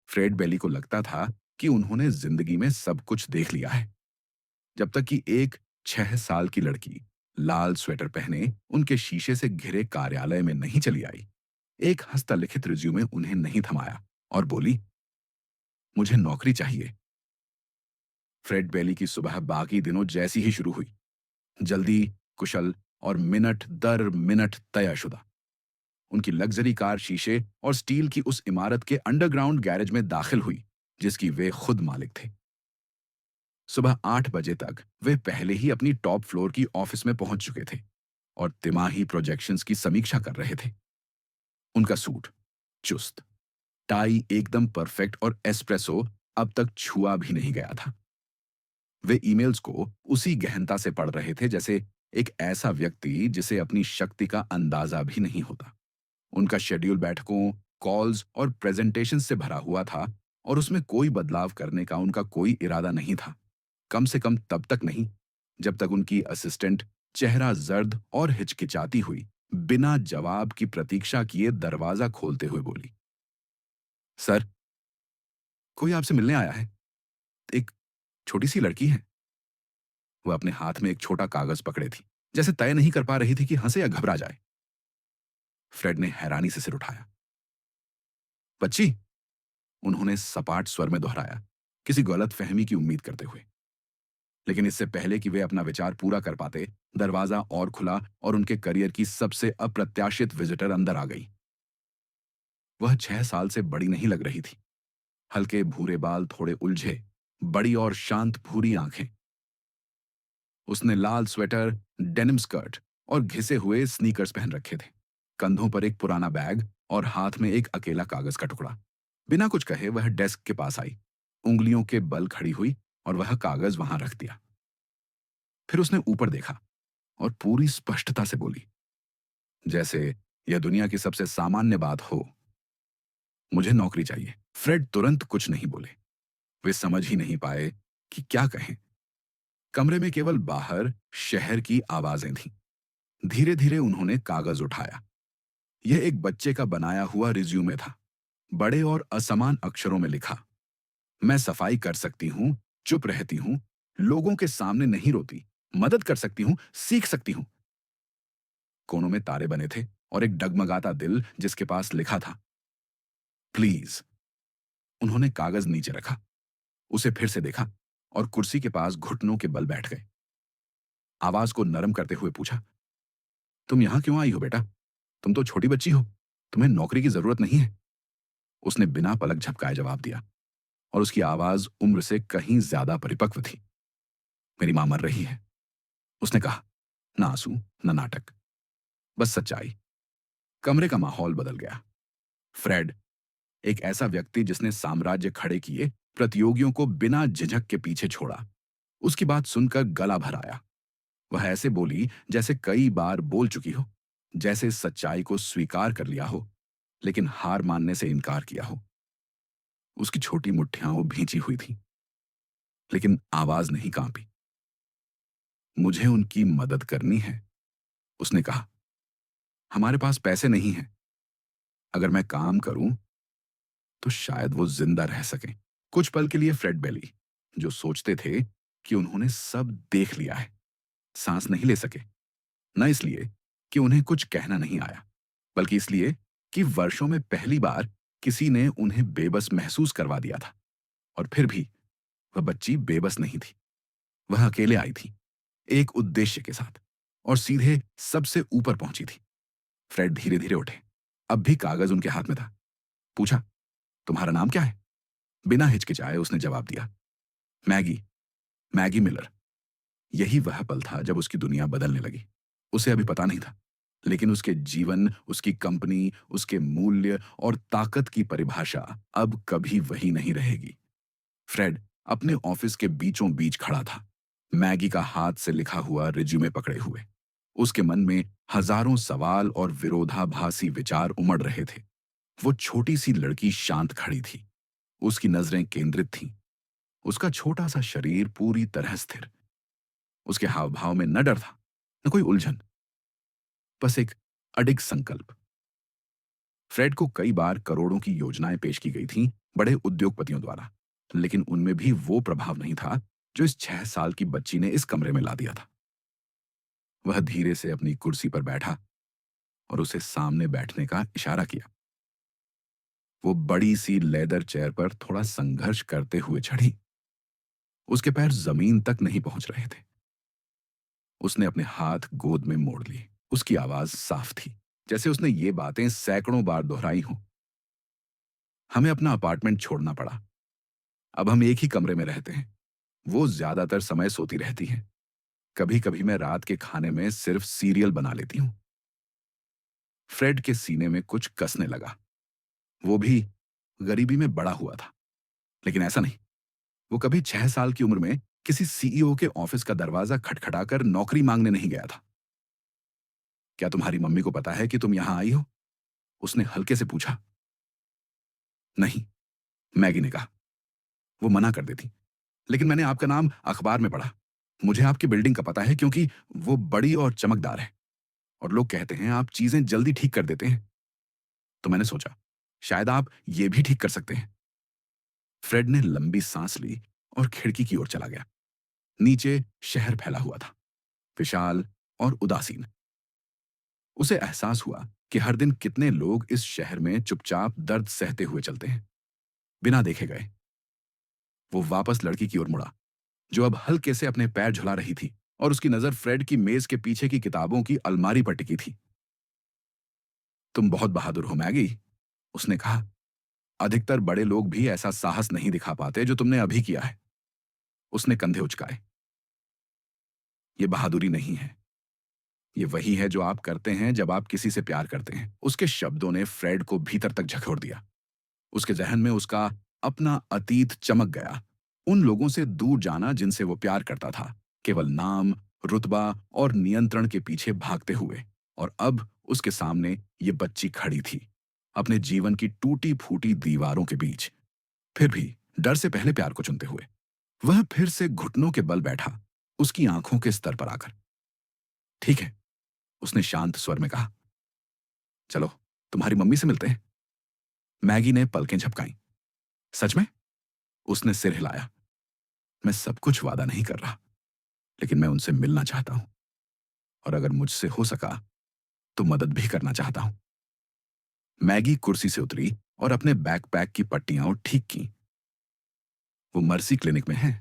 Fred बेली को लगता था कि उन्होंने जिंदगी में सब कुछ देख लिया है, जब तक कि एक 6 साल की लड़की लाल स्वेटर पहने उनके शीशे से घिरे कार्यालय में नहीं चली आई। एक हस्तलिखित रिज्यूमे उन्हें नहीं थमाया और बोली, मुझे नौकरी चाहिए। फ्रेड बेली की सुबह बाकी दिनों जैसी ही शुरू हुई, जल्दी, कुशल और मिनट दर मिनट तयशुदा। उनकी लग्जरी कार शीशे और स्टील की उस इमारत के अंडरग्राउंड गैरेज में दाखिल हुई जिसकी वे खुद मालिक थे। सुबह 8 बजे तक वे पहले ही अपनी टॉप फ्लोर की ऑफिस में पहुंच चुके थे और तिमाही प्रोजेक्शंस की समीक्षा कर रहे थे। उनका सूट चुस्त, टाई एकदम परफेक्ट और एस्प्रेसो अब तक छुआ भी नहीं गया था। वे ईमेल्स को उसी गहनता से पढ़ रहे थे जैसे एक ऐसा व्यक्ति जिसे अपनी शक्ति का अंदाजा भी नहीं होता। उनका शेड्यूल बैठकों, कॉल्स और प्रेजेंटेशन से भरा हुआ था और उसमें कोई बदलाव करने का उनका कोई इरादा नहीं था। कम से कम तब तक नहीं, जब तक उनकी असिस्टेंट चेहरा जर्द और हिचकिचाती हुई बिना जवाब की प्रतीक्षा किए दरवाजा खोलते हुए बोली, सर, कोई आपसे मिलने आया है। एक छोटी सी लड़की है। वह अपने हाथ में एक छोटा कागज पकड़े थी, जैसे तय नहीं कर पा रही थी कि हंसे या घबरा जाए। फ्रेड ने हैरानी से सिर उठाया। बच्ची, उन्होंने सपाट स्वर में दोहराया, किसी गलत फहमी की उम्मीद करते हुए। लेकिन इससे पहले कि वे अपना विचार पूरा कर पाते, दरवाजा और खुला और उनके करियर की सबसे अप्रत्याशित विजिटर अंदर आ गई। वह 6 साल से बड़ी नहीं लग रही थी। हल्के भूरे बाल थोड़े उलझे, बड़ी और शांत भूरी आंखें। उसने लाल स्वेटर, डेनिम स्कर्ट और घिसे हुए स्नीकर्स पहन रखे थे। कंधों पर एक पुराना बैग और हाथ में एक अकेला कागज का टुकड़ा। बिना कुछ कहे वह डेस्क के पास आई, उंगलियों के बल खड़ी हुई और वह कागज वहां रख दिया। फिर उसने ऊपर देखा और पूरी स्पष्टता से बोली, जैसे यह दुनिया की सबसे सामान्य बात हो, मुझे नौकरी चाहिए। फ्रेड तुरंत कुछ नहीं बोले। वे समझ ही नहीं पाए कि क्या कहें। कमरे में केवल बाहर शहर की आवाजें थीं। धीरे धीरे उन्होंने कागज उठाया। यह एक बच्चे का बनाया हुआ रिज्यूमे था, बड़े और असमान अक्षरों में लिखा, मैं सफाई कर सकती हूं, चुप रहती हूं, लोगों के सामने नहीं रोती, मदद कर सकती हूं, सीख सकती हूं। कोनों में तारे बने थे और एक डगमगाता दिल जिसके पास लिखा था, प्लीज। उन्होंने कागज नीचे रखा, उसे फिर से देखा और कुर्सी के पास घुटनों के बल बैठ गए। आवाज को नरम करते हुए पूछा, तुम यहां क्यों आई हो बेटा? तुम तो छोटी बच्ची हो, तुम्हें नौकरी की जरूरत नहीं है। उसने बिना पलक झपकाए जवाब दिया और उसकी आवाज उम्र से कहीं ज्यादा परिपक्व थी। मेरी मां मर रही है, उसने कहा। ना आंसू, न नाटक, बस सच्चाई। कमरे का माहौल बदल गया। फ्रेड, एक ऐसा व्यक्ति जिसने साम्राज्य खड़े किए, प्रतियोगियों को बिना झिझक के पीछे छोड़ा, उसकी बात सुनकर गला भर आया। वह ऐसे बोली जैसे कई बार बोल चुकी हो, जैसे सच्चाई को स्वीकार कर लिया हो लेकिन हार मानने से इनकार किया हो। उसकी छोटी मुट्ठियां भींची हुई थी, लेकिन आवाज नहीं कांपी। मुझे उनकी मदद करनी है, उसने कहा। हमारे पास पैसे नहीं हैं। अगर मैं काम करूं तो शायद वो जिंदा रह सकें। कुछ पल के लिए फ्रेड बेली, जो सोचते थे कि उन्होंने सब देख लिया है, सांस नहीं ले सके। न इसलिए कि उन्हें कुछ कहना नहीं आया, बल्कि इसलिए कि वर्षों में पहली बार किसी ने उन्हें बेबस महसूस करवा दिया था। और फिर भी वह बच्ची बेबस नहीं थी। वह अकेले आई थी, एक उद्देश्य के साथ, और सीधे सबसे ऊपर पहुंची थी। फ्रेड धीरे धीरे उठे। अब भी कागज उनके हाथ में था। पूछा, तुम्हारा नाम क्या है? बिना हिचकिचाए उसने जवाब दिया, मैगी, मैगी मिलर। यही वह पल था जब उसकी दुनिया बदलने लगी। उसे अभी पता नहीं था, लेकिन उसके जीवन, उसकी कंपनी, उसके मूल्य और ताकत की परिभाषा अब कभी वही नहीं रहेगी। फ्रेड अपने ऑफिस के बीचों बीच खड़ा था, मैगी का हाथ से लिखा हुआ रिज्यूमे पकड़े हुए। उसके मन में हजारों सवाल और विरोधाभासी विचार उमड़ रहे थे। वो छोटी सी लड़की शांत खड़ी थी, उसकी नजरें केंद्रित थीं, उसका छोटा सा शरीर पूरी तरह स्थिर। उसके हाव भाव में न डर था, न कोई उलझन, बस एक अडिग संकल्प। फ्रेड को कई बार करोड़ों की योजनाएं पेश की गई थीं, बड़े उद्योगपतियों द्वारा, लेकिन उनमें भी वो प्रभाव नहीं था जो इस 6 साल की बच्ची ने इस कमरे में ला दिया था। वह धीरे से अपनी कुर्सी पर बैठा और उसे सामने बैठने का इशारा किया। वो बड़ी सी लेदर चेयर पर थोड़ा संघर्ष करते हुए चढ़ी। उसके पैर जमीन तक नहीं पहुंच रहे थे। उसने अपने हाथ गोद में मोड़ लिए। उसकी आवाज साफ थी, जैसे उसने ये बातें सैकड़ों बार दोहराई हों। हमें अपना अपार्टमेंट छोड़ना पड़ा। अब हम एक ही कमरे में रहते हैं। वो ज्यादातर समय सोती रहती है। कभी कभी मैं रात के खाने में सिर्फ सीरियल बना लेती हूँ। फ्रेड के सीने में कुछ कसने लगा। वो भी गरीबी में बड़ा हुआ था, लेकिन ऐसा नहीं। वो कभी 6 साल की उम्र में किसी सीईओ के ऑफिस का दरवाजा खटखटाकर नौकरी मांगने नहीं गया था। क्या तुम्हारी मम्मी को पता है कि तुम यहां आई हो? उसने हल्के से पूछा। नहीं, मैगी ने कहा। वो मना कर देती। लेकिन मैंने आपका नाम अखबार में पढ़ा। मुझे आपकी बिल्डिंग का पता है क्योंकि वो बड़ी और चमकदार है, और लोग कहते हैं आप चीजें जल्दी ठीक कर देते हैं। तो मैंने सोचा शायद आप ये भी ठीक कर सकते हैं। फ्रेड ने लंबी सांस ली और खिड़की की ओर चला गया। नीचे शहर फैला हुआ था, विशाल और उदासीन। उसे एहसास हुआ कि हर दिन कितने लोग इस शहर में चुपचाप दर्द सहते हुए चलते हैं, बिना देखे गए। वो वापस लड़की की ओर मुड़ा, जो अब हल्के से अपने पैर झुला रही थी, और उसकी नजर फ्रेड की मेज के पीछे की किताबों की अलमारी पर टिकी थी। तुम बहुत बहादुर हो मैगी, उसने कहा। अधिकतर बड़े लोग भी ऐसा साहस नहीं दिखा पाते जो तुमने अभी किया है। उसने कंधे उचकाए। ये बहादुरी नहीं है, ये वही है जो आप करते हैं जब आप किसी से प्यार करते हैं। उसके शब्दों ने फ्रेड को भीतर तक झकोर दिया। उसके जहन में उसका अपना अतीत चमक गया। उन लोगों से दूर जाना जिनसे वो प्यार करता था, केवल नाम, रुतबा और नियंत्रण के पीछे भागते हुए। और अब उसके सामने ये बच्ची खड़ी थी, अपने जीवन की टूटी फूटी दीवारों के बीच, फिर भी डर से पहले प्यार को चुनते हुए। वह फिर से घुटनों के बल बैठा, उसकी आंखों के स्तर पर आकर। ठीक है, उसने शांत स्वर में कहा। चलो तुम्हारी मम्मी से मिलते हैं। मैगी ने पलकें झपकाई। सच में? उसने सिर हिलाया। मैं सब कुछ वादा नहीं कर रहा, लेकिन मैं उनसे मिलना चाहता हूं, और अगर मुझसे हो सका तो मदद भी करना चाहता हूं। मैगी कुर्सी से उतरी और अपने बैकपैक की पट्टियां ठीक की। वो मर्सी क्लिनिक में है,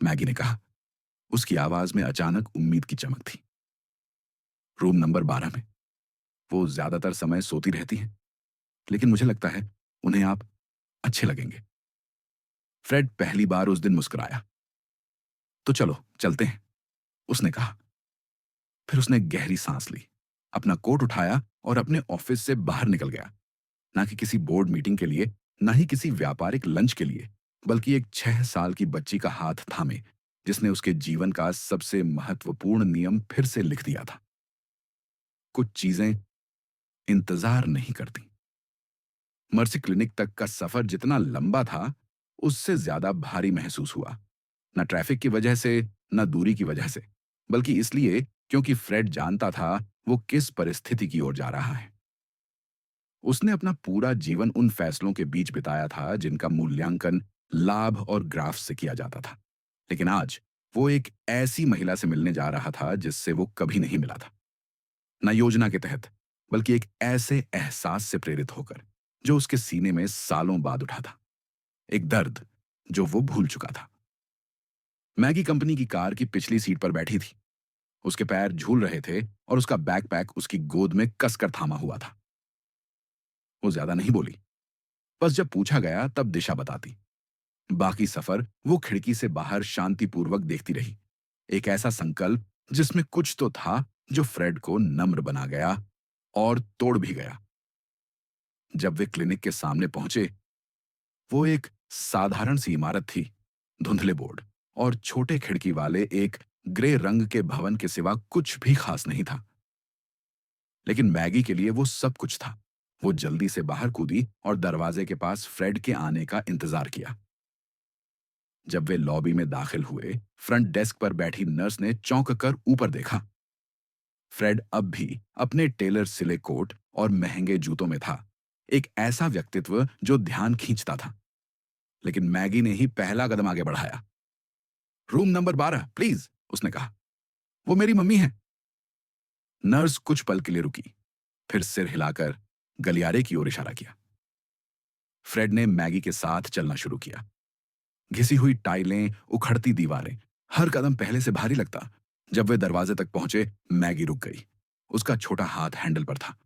मैगी ने कहा। उसकी आवाज में अचानक उम्मीद की चमक थी। रूम नंबर 12 में। वो ज्यादातर समय सोती रहती हैं, लेकिन मुझे लगता है उन्हें आप अच्छे लगेंगे। फ्रेड पहली बार उस दिन मुस्कुराया। तो चलो चलते हैं, उसने कहा। फिर उसने गहरी सांस ली, अपना कोट उठाया और अपने ऑफिस से बाहर निकल गया। ना कि किसी बोर्ड मीटिंग के लिए, ना ही किसी व्यापारिक लंच के लिए, बल्कि एक 6 साल की बच्ची का हाथ थामे, जिसने उसके जीवन का सबसे महत्वपूर्ण नियम फिर से लिख दिया था। कुछ चीजें इंतजार नहीं करती। मर्सी क्लिनिक तक का सफर जितना लंबा था, उससे ज्यादा भारी महसूस हुआ। न ट्रैफिक की वजह से, न दूरी की वजह से, बल्कि इसलिए क्योंकि फ्रेड जानता था वो किस परिस्थिति की ओर जा रहा है। उसने अपना पूरा जीवन उन फैसलों के बीच बिताया था जिनका मूल्यांकन लाभ और ग्राफ से किया जाता था। लेकिन आज वो एक ऐसी महिला से मिलने जा रहा था जिससे वो कभी नहीं मिला था। न योजना के तहत, बल्कि एक ऐसे एहसास से प्रेरित होकर जो उसके सीने में सालों बाद उठा था। एक दर्द जो वो भूल चुका था। मैगी कंपनी की कार की पिछली सीट पर बैठी थी। उसके पैर झूल रहे थे और उसका बैकपैक उसकी गोद में कसकर थामा हुआ था। वो ज्यादा नहीं बोली, बस जब पूछा गया तब दिशा बताती। बाकी सफर वो खिड़की से बाहर शांतिपूर्वक देखती रही। एक ऐसा संकल्प जिसमें कुछ तो था जो फ्रेड को नम्र बना गया और तोड़ भी गया। जब वे क्लिनिक के सामने पहुंचे, वो एक साधारण सी इमारत थी। धुंधले बोर्ड और छोटे खिड़की वाले एक ग्रे रंग के भवन के सिवा कुछ भी खास नहीं था। लेकिन मैगी के लिए वो सब कुछ था। वो जल्दी से बाहर कूदी और दरवाजे के पास फ्रेड के आने का इंतजार किया। जब वे लॉबी में दाखिल हुए, फ्रंट डेस्क पर बैठी नर्स ने चौंक कर ऊपर देखा। फ्रेड अब भी अपने टेलर सिले कोट और महंगे जूतों में था। एक ऐसा व्यक्तित्व जो ध्यान खींचता था। लेकिन मैगी ने ही पहला कदम आगे बढ़ाया। रूम नंबर 12 प्लीज, उसने कहा। वो मेरी मम्मी है। नर्स कुछ पल के लिए रुकी, फिर सिर हिलाकर गलियारे की ओर इशारा किया। फ्रेड ने मैगी के साथ चलना शुरू किया। घिसी हुई टाइलें, उखड़ती दीवारें, हर कदम पहले से भारी लगता। जब वे दरवाजे तक पहुंचे, मैगी रुक गई। उसका छोटा हाथ हैंडल पर था।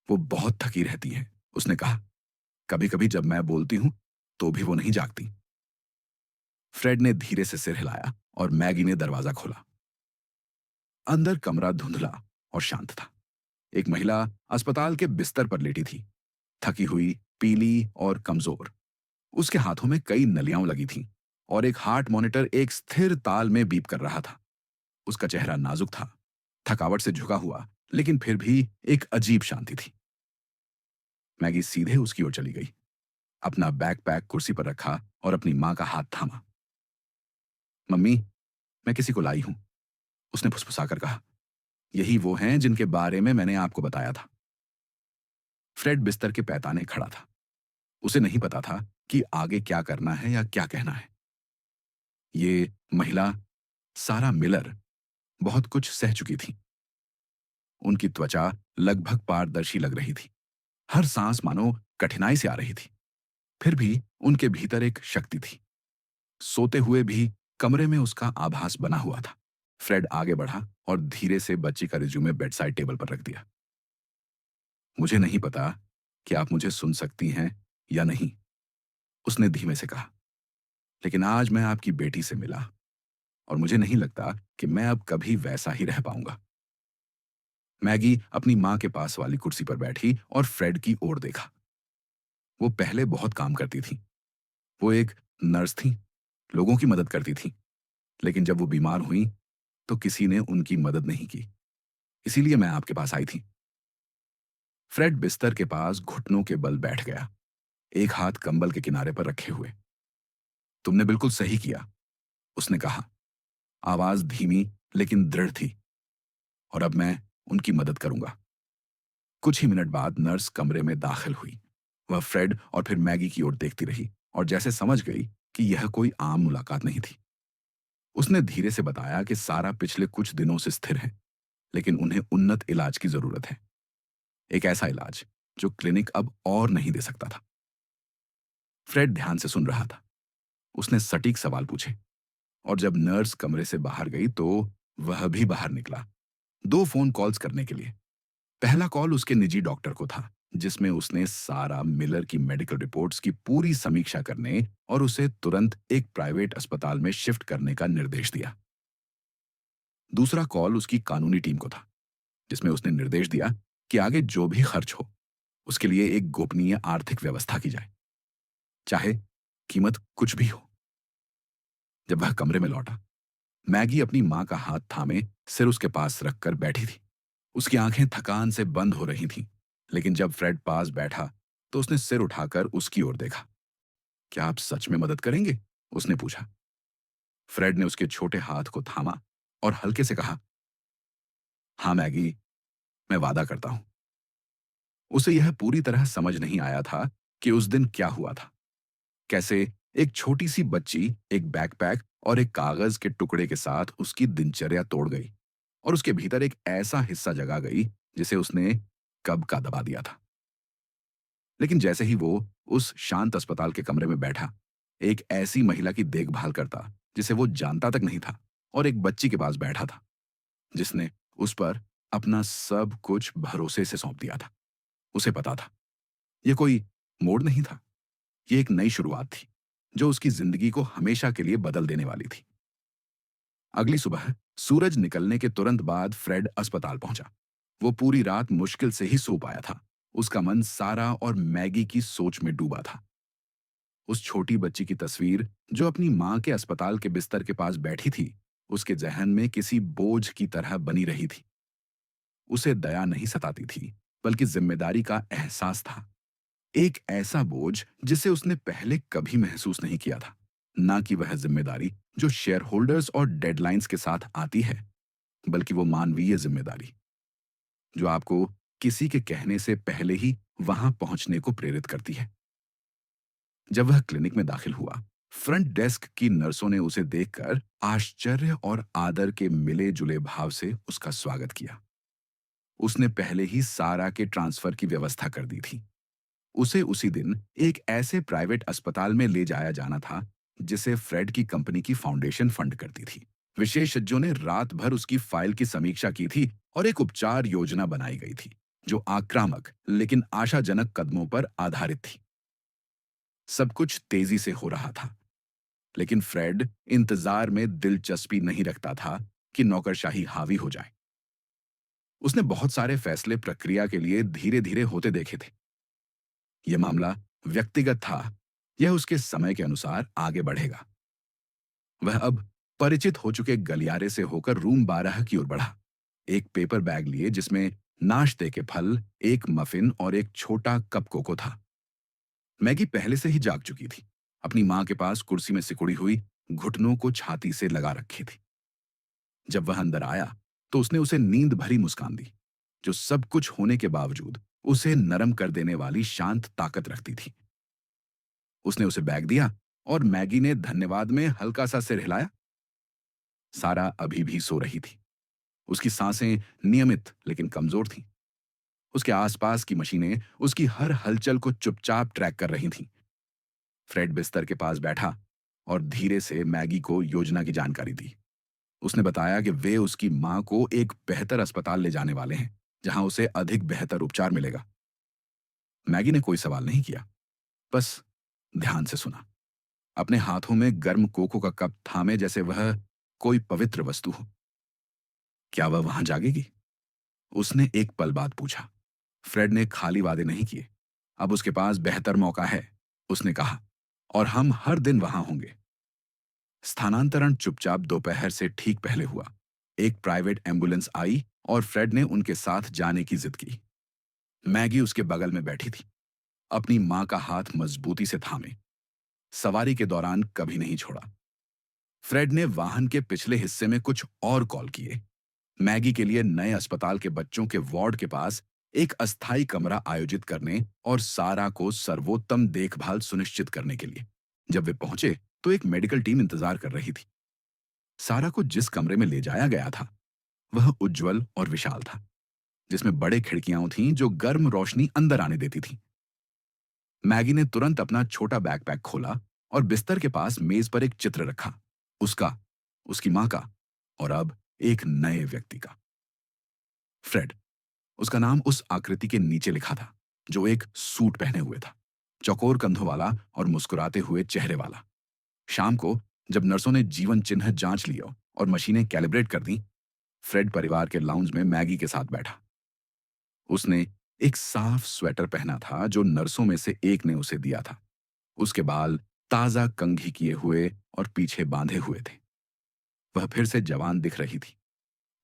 वो बहुत थकी रहती है, उसने कहा। कभी कभी जब मैं बोलती हूं तो भी वो नहीं जागती। फ्रेड ने धीरे से सिर हिलाया और मैगी ने दरवाजा खोला। अंदर कमरा धुंधला और शांत था। एक महिला अस्पताल के बिस्तर पर लेटी थी, थकी हुई, पीली और कमजोर। उसके हाथों में कई नलियां लगी थीं और एक हार्ट मॉनिटर एक स्थिर ताल में बीप कर रहा था। उसका चेहरा नाजुक था, थकावट से झुका हुआ, लेकिन फिर भी एक अजीब शांति थी। मैगी सीधे उसकी ओर चली गई, अपना बैकपैक कुर्सी पर रखा और अपनी मां का हाथ थामा। मम्मी, मैं किसी को लाई हूं, उसने फुसफुसाकर कहा। यही वो हैं जिनके बारे में मैंने आपको बताया था। फ्रेड बिस्तर के पैताने खड़ा था। उसे नहीं पता था कि आगे क्या करना है या क्या कहना है। ये महिला, सारा मिलर, बहुत कुछ सह चुकी थी। उनकी त्वचा लगभग पारदर्शी लग रही थी। हर सांस मानो कठिनाई से आ रही थी। फिर भी उनके भीतर एक शक्ति थी। सोते हुए भी कमरे में उसका आभास बना हुआ था। फ्रेड आगे बढ़ा और धीरे से बच्ची का रिज्यूमे बेड साइड टेबल पर रख दिया। मुझे नहीं पता कि आप मुझे सुन सकती हैं या नहीं, उसने धीमे से कहा। लेकिन आज मैं आपकी बेटी से मिला और मुझे नहीं लगता कि मैं अब कभी वैसा ही रह पाऊंगा। मैगी अपनी मां के पास वाली कुर्सी पर बैठी और फ्रेड की ओर देखा। वो पहले बहुत काम करती थी। वो एक नर्स थी, लोगों की मदद करती थी। लेकिन जब वो बीमार हुई तो किसी ने उनकी मदद नहीं की। इसीलिए मैं आपके पास आई थी। फ्रेड बिस्तर के पास घुटनों के बल बैठ गया, एक हाथ कंबल के किनारे पर रखे हुए। तुमने बिल्कुल सही किया, उसने कहा। आवाज धीमी लेकिन दृढ़ थी। और अब मैं उनकी मदद करूंगा। कुछ ही मिनट बाद नर्स कमरे में दाखिल हुई। वह फ्रेड और फिर मैगी की ओर देखती रही और जैसे समझ गई कि यह कोई आम मुलाकात नहीं थी। उसने धीरे से बताया कि सारा पिछले कुछ दिनों से स्थिर है, लेकिन उन्हें उन्नत इलाज की जरूरत है। एक ऐसा इलाज जो क्लिनिक अब और नहीं दे सकता था। फ्रेड ध्यान से सुन रहा था। उसने सटीक सवाल पूछे और जब नर्स कमरे से बाहर गई तो वह भी बाहर निकला, 2 फोन कॉल्स करने के लिए। पहला कॉल उसके निजी डॉक्टर को था, जिसमें उसने सारा मिलर की मेडिकल रिपोर्ट्स की पूरी समीक्षा करने और उसे तुरंत एक प्राइवेट अस्पताल में शिफ्ट करने का निर्देश दिया। दूसरा कॉल उसकी कानूनी टीम को था, जिसमें उसने निर्देश दिया कि आगे जो भी खर्च हो उसके लिए एक गोपनीय आर्थिक व्यवस्था की जाए, चाहे कीमत कुछ भी हो। जब वह कमरे में लौटा, मैगी अपनी मां का हाथ थामे सिर उसके पास रखकर बैठी थी। उसकी आंखें थकान से बंद हो रही थीं, लेकिन जब फ्रेड पास बैठा तो उसने सिर उठाकर उसकी ओर देखा। क्या आप सच में मदद करेंगे, उसने पूछा। फ्रेड ने उसके छोटे हाथ को थामा और हल्के से कहा, हाँ मैगी, मैं वादा करता हूं। उसे यह पूरी तरह समझ नहीं आया था कि उस दिन क्या हुआ था। कैसे एक छोटी सी बच्ची एक बैकपैक और एक कागज के टुकड़े के साथ उसकी दिनचर्या तोड़ गई और उसके भीतर एक ऐसा हिस्सा जगा गई जिसे उसने कब का दबा दिया था। लेकिन जैसे ही वो उस शांत अस्पताल के कमरे में बैठा, एक ऐसी महिला की देखभाल करता जिसे वो जानता तक नहीं था, और एक बच्ची के पास बैठा था जिसने उस पर अपना सब कुछ भरोसे से सौंप दिया था। उसे पता था ये कोई मोड़ नहीं था, ये एक नई शुरुआत थी जो उसकी जिंदगी को हमेशा के लिए बदल देने वाली थी। अगली सुबह सूरज निकलने के तुरंत बाद फ्रेड अस्पताल पहुंचा। वो पूरी रात मुश्किल से ही सो पाया था। उसका मन सारा और मैगी की सोच में डूबा था। उस छोटी बच्ची की तस्वीर जो अपनी मां के अस्पताल के बिस्तर के पास बैठी थी, उसके जहन में किसी बोझ की तरह बनी रही थी। उसे दया नहीं सताती थी, बल्कि जिम्मेदारी का एहसास था। एक ऐसा बोझ जिसे उसने पहले कभी महसूस नहीं किया था। ना कि वह जिम्मेदारी जो शेयर होल्डर्स और डेडलाइंस के साथ आती है, बल्कि वो मानवीय जिम्मेदारी जो आपको किसी के कहने से पहले ही वहां पहुंचने को प्रेरित करती है। जब वह क्लिनिक में दाखिल हुआ, फ्रंट डेस्क की नर्सों ने उसे देखकर आश्चर्य और आदर के मिले जुले भाव से उसका स्वागत किया। उसने पहले ही सारा के ट्रांसफर की व्यवस्था कर दी थी। उसे उसी दिन एक ऐसे प्राइवेट अस्पताल में ले जाया जाना था जिसे फ्रेड की कंपनी की फाउंडेशन फंड करती थी। विशेषज्ञों ने रात भर उसकी फाइल की समीक्षा की थी और एक उपचार योजना बनाई गई थी जो आक्रामक लेकिन आशाजनक कदमों पर आधारित थी। सब कुछ तेजी से हो रहा था, लेकिन फ्रेड इंतजार में दिलचस्पी नहीं रखता था कि नौकरशाही हावी हो जाए। उसने बहुत सारे फैसले प्रक्रिया के लिए धीरे धीरे होते देखे थे। यह मामला व्यक्तिगत था, यह उसके समय के अनुसार आगे बढ़ेगा। वह अब परिचित हो चुके गलियारे से होकर रूम 12 की ओर बढ़ा, एक पेपर बैग लिए जिसमें नाश्ते के फल, एक मफिन और एक छोटा कप कोको था। मैगी पहले से ही जाग चुकी थी, अपनी मां के पास कुर्सी में सिकुड़ी हुई, घुटनों को छाती से लगा रखी थी। जब वह अंदर आया तो उसने उसे नींद भरी मुस्कान दी, जो सब कुछ होने के बावजूद उसे नरम कर देने वाली शांत ताकत रखती थी। उसने उसे बैग दिया और मैगी ने धन्यवाद में हल्का सा सिर हिलाया। सारा अभी भी सो रही थी। उसकी सांसें नियमित लेकिन कमजोर थीं। उसके आसपास की मशीनें उसकी हर हलचल को चुपचाप ट्रैक कर रही थीं। फ्रेड बिस्तर के पास बैठा और धीरे से मैगी को योजना की जानकारी दी। उसने बताया कि वे उसकी मां को एक बेहतर अस्पताल ले जाने वाले हैं, जहां उसे अधिक बेहतर उपचार मिलेगा। मैगी ने कोई सवाल नहीं किया, बस ध्यान से सुना, अपने हाथों में गर्म कोको का कप थामे जैसे वह कोई पवित्र वस्तु हो। क्या वह वहां जागेगी? उसने एक पल बाद पूछा। फ्रेड ने खाली वादे नहीं किए। अब उसके पास बेहतर मौका है, उसने कहा, और हम हर दिन वहां होंगे। स्थानांतरण चुपचाप दोपहर से ठीक पहले हुआ। एक प्राइवेट एम्बुलेंस आई और फ्रेड ने उनके साथ जाने की जिद की। मैगी उसके बगल में बैठी थी, अपनी मां का हाथ मजबूती से थामे। सवारी के दौरान कभी नहीं छोड़ा। फ्रेड ने वाहन के पिछले हिस्से में कुछ और कॉल किए, मैगी के लिए नए अस्पताल के बच्चों के वार्ड के पास एक अस्थायी कमरा आयोजित करने और सारा को सर्वोत्तम देखभाल सुनिश्चित करने के लिए। जब वे पहुंचे तो एक मेडिकल टीम इंतजार कर रही थी। सारा को जिस कमरे में ले जाया गया था वह उज्जवल और विशाल था, जिसमें बड़े खिड़कियां थीं जो गर्म रोशनी अंदर आने देती थी। मैगी ने तुरंत अपना छोटा बैकपैक खोला और बिस्तर के पास मेज पर एक चित्र रखा, उसका, उसकी मां का और अब एक नए व्यक्ति का। फ्रेड, उसका नाम उस आकृति के नीचे लिखा था जो एक सूट पहने हुए था, चौकोर कंधों वाला और मुस्कुराते हुए चेहरे वाला। शाम को जब नर्सों ने जीवन चिन्ह जांच लिया और मशीनें कैलिब्रेट कर दी, फ्रेड परिवार के लाउंज में मैगी के साथ बैठा। उसने एक साफ स्वेटर पहना था जो नर्सों में से एक ने उसे दिया था। उसके बाल ताजा कंघी किए हुए और पीछे बांधे हुए थे। वह फिर से जवान दिख रही थी,